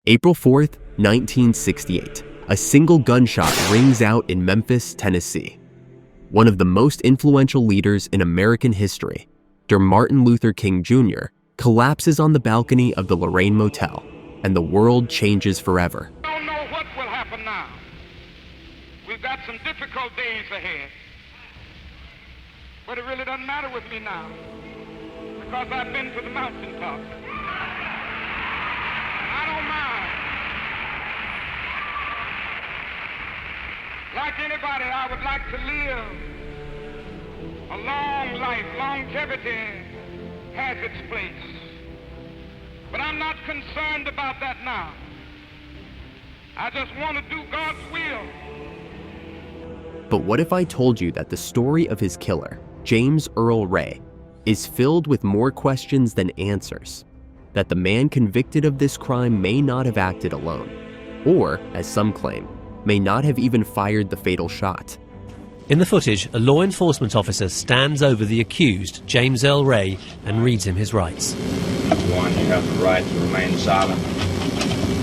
April 4th, 1968. A single gunshot rings out in Memphis, Tennessee. One of the most influential leaders in American history, Dr. Martin Luther King Jr., collapses on the balcony of the Lorraine Motel, and the world changes forever. I don't know what will happen now. We've got some difficult days ahead. But it really doesn't matter with me now, because I've been to the mountaintop. I don't mind. Like anybody, I would like to live a long life. Longevity has its place. But I'm not concerned about that now. I just want to do God's will. But what if I told you that the story of his killer, James Earl Ray, is filled with more questions than answers? That the man convicted of this crime may not have acted alone, or, as some claim, may not have even fired the fatal shot. In the footage, a law enforcement officer stands over the accused, James Earl Ray, and reads him his rights. One, you have the right to remain silent.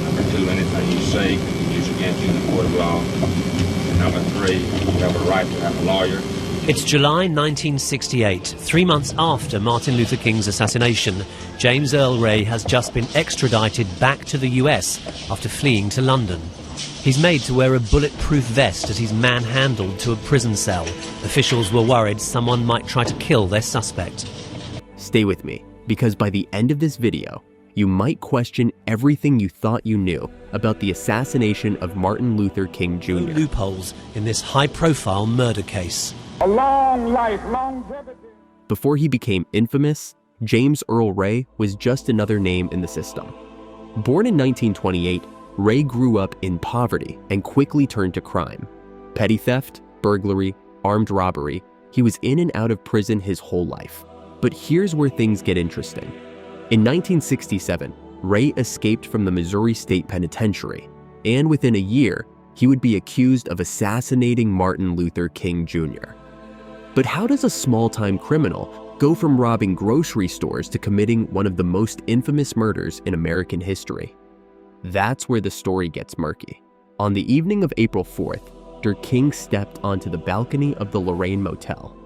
Number two, anything you say can be used against you in a court of law. And number three, you have a right to have a lawyer. It's July 1968, 3 months after Martin Luther King's assassination. James Earl Ray has just been extradited back to the US after fleeing to London. He's made to wear a bulletproof vest as he's manhandled to a prison cell. Officials were worried someone might try to kill their suspect. Stay with me, because by the end of this video, you might question everything you thought you knew about the assassination of Martin Luther King Jr. No loopholes in this high-profile murder case. A long life, longevity. Before he became infamous, James Earl Ray was just another name in the system. Born in 1928, Ray grew up in poverty and quickly turned to crime. Petty theft, burglary, armed robbery. He was in and out of prison his whole life. But here's where things get interesting. In 1967, Ray escaped from the Missouri State Penitentiary, and within a year, he would be accused of assassinating Martin Luther King Jr. But how does a small-time criminal go from robbing grocery stores to committing one of the most infamous murders in American history? That's where the story gets murky. On the evening of April 4th, Dr. King stepped onto the balcony of the Lorraine Motel.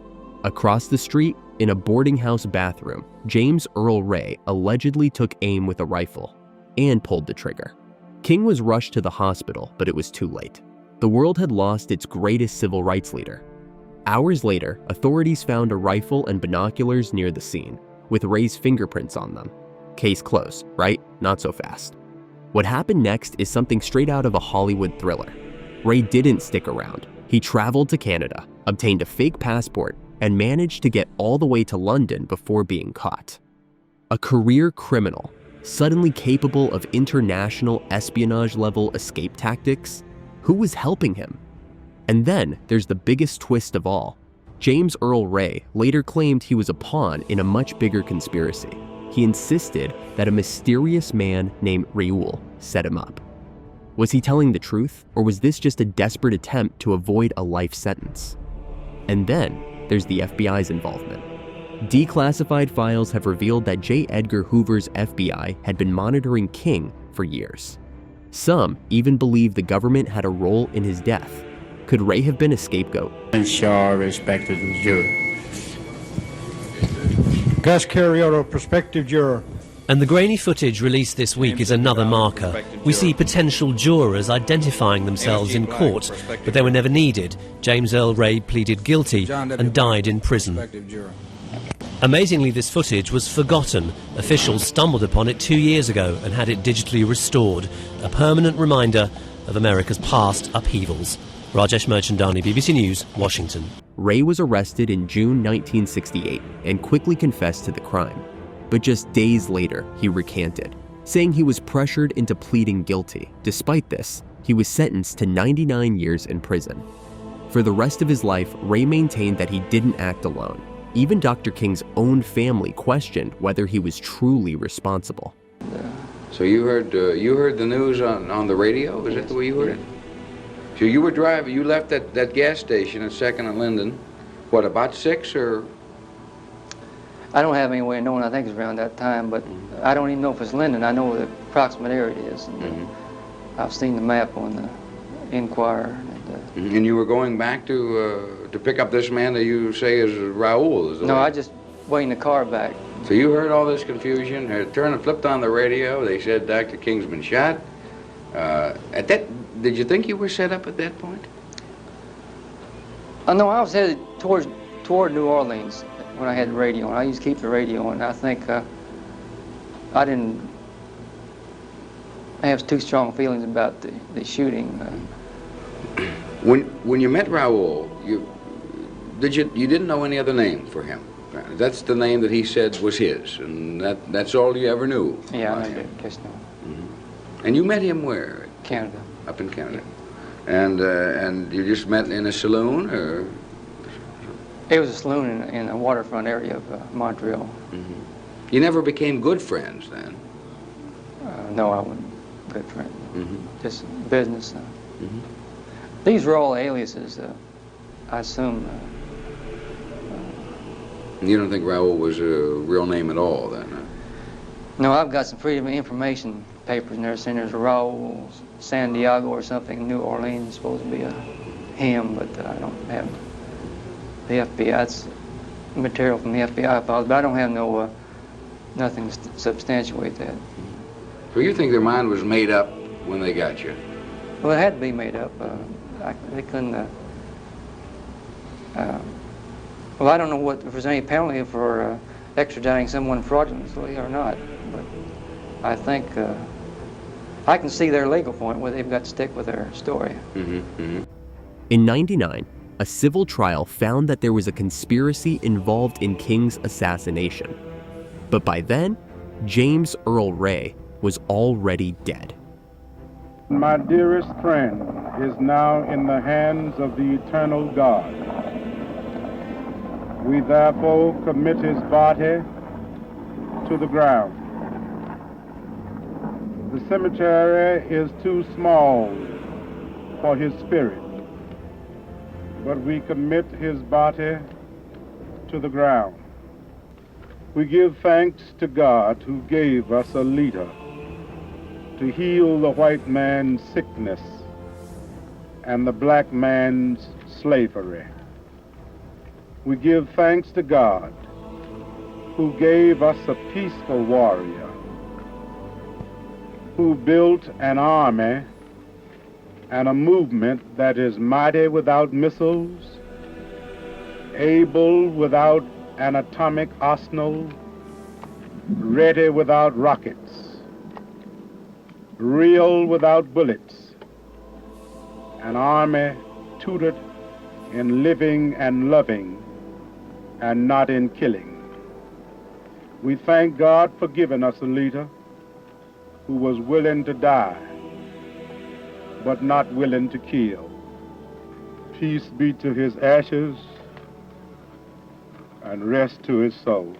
Across the street, in a boarding house bathroom, James Earl Ray allegedly took aim with a rifle and pulled the trigger. King was rushed to the hospital, but it was too late. The world had lost its greatest civil rights leader. Hours later, authorities found a rifle and binoculars near the scene, with Ray's fingerprints on them. Case closed, right? Not so fast. What happened next is something straight out of a Hollywood thriller. Ray didn't stick around. He traveled to Canada, obtained a fake passport, and managed to get all the way to London before being caught. A career criminal, suddenly capable of international espionage-level escape tactics? Who was helping him? And then there's the biggest twist of all. James Earl Ray later claimed he was a pawn in a much bigger conspiracy. He insisted that a mysterious man named Raoul set him up. Was he telling the truth, or was this just a desperate attempt to avoid a life sentence? And then there's the FBI's involvement. Declassified files have revealed that J. Edgar Hoover's FBI had been monitoring King for years. Some even believe the government had a role in his death. Could Ray have been a scapegoat? Shaw, respected juror. Gus Carriotto, prospective juror. And the grainy footage released this week is another marker. We see potential jurors identifying themselves in court, but they were never needed. James Earl Ray pleaded guilty and died in prison. Amazingly, this footage was forgotten. Officials stumbled upon it 2 years ago and had it digitally restored, a permanent reminder of America's past upheavals. Rajesh Merchandani, BBC News, Washington. Ray was arrested in June 1968 and quickly confessed to the crime. But just days later, he recanted, saying he was pressured into pleading guilty. Despite this, he was sentenced to 99 years in prison. For the rest of his life, Ray maintained that he didn't act alone. Even Dr. King's own family questioned whether he was truly responsible. So you heard the news on the radio? Is that the way you heard it? So you were driving, you left that gas station at 2nd and Linden, what, about 6 or? I don't have any way of knowing. I think it's around that time, but I don't even know if it's Linden. I know where the approximate area it is. And, I've seen the map on the Enquirer. And you were going back to pick up this man that you say is Raoul? Is No, I just waiting the car back. So you heard all this confusion, turned and flipped on the radio. They said Dr. King's been shot. Did you think you were set up at that point? No, I was headed toward New Orleans when I had the radio on. I used to keep the radio on. I think I didn't have too strong feelings about the shooting. When you met Raoul, you didn't know any other name for him. That's the name that he said was his, and that's all you ever knew. Yeah, I did. Just know. And you met him where? Canada. Up in Canada. Yeah. And you just met in a saloon, or? It was a saloon in a waterfront area of Montreal. You never became good friends then? No, I wasn't good friend. Just business. These were all aliases, I assume. You don't think Raoul was a real name at all then? Huh? No, I've got some Freedom of Information papers in there saying there's a Raoul San Diego or something in New Orleans, supposed to be a him, but I don't have the FBI. That's material from the FBI files, but I don't have nothing to substantiate that. So you think their mind was made up when they got you? Well, it had to be made up. They couldn't. Well, I don't know if there's any penalty for extraditing someone fraudulently or not, but I think I can see their legal point where they've got to stick with their story. In '99, a civil trial found that there was a conspiracy involved in King's assassination. But by then, James Earl Ray was already dead. My dearest friend is now in the hands of the eternal God. We therefore commit his body to the ground. The cemetery is too small for his spirit, but we commit his body to the ground. We give thanks to God who gave us a leader to heal the white man's sickness and the black man's slavery. We give thanks to God who gave us a peaceful warrior, who built an army and a movement that is mighty without missiles, able without an atomic arsenal, ready without rockets, real without bullets, an army tutored in living and loving and not in killing. We thank God for giving us a leader who was willing to die, but not willing to kill. Peace be to his ashes and rest to his soul.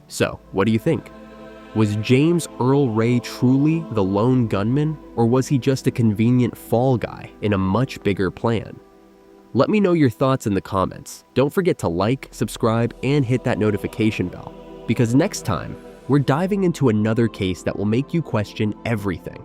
So, what do you think? Was James Earl Ray truly the lone gunman, or was he just a convenient fall guy in a much bigger plan? Let me know your thoughts in the comments. Don't forget to like, subscribe, and hit that notification bell, because next time, we're diving into another case that will make you question everything.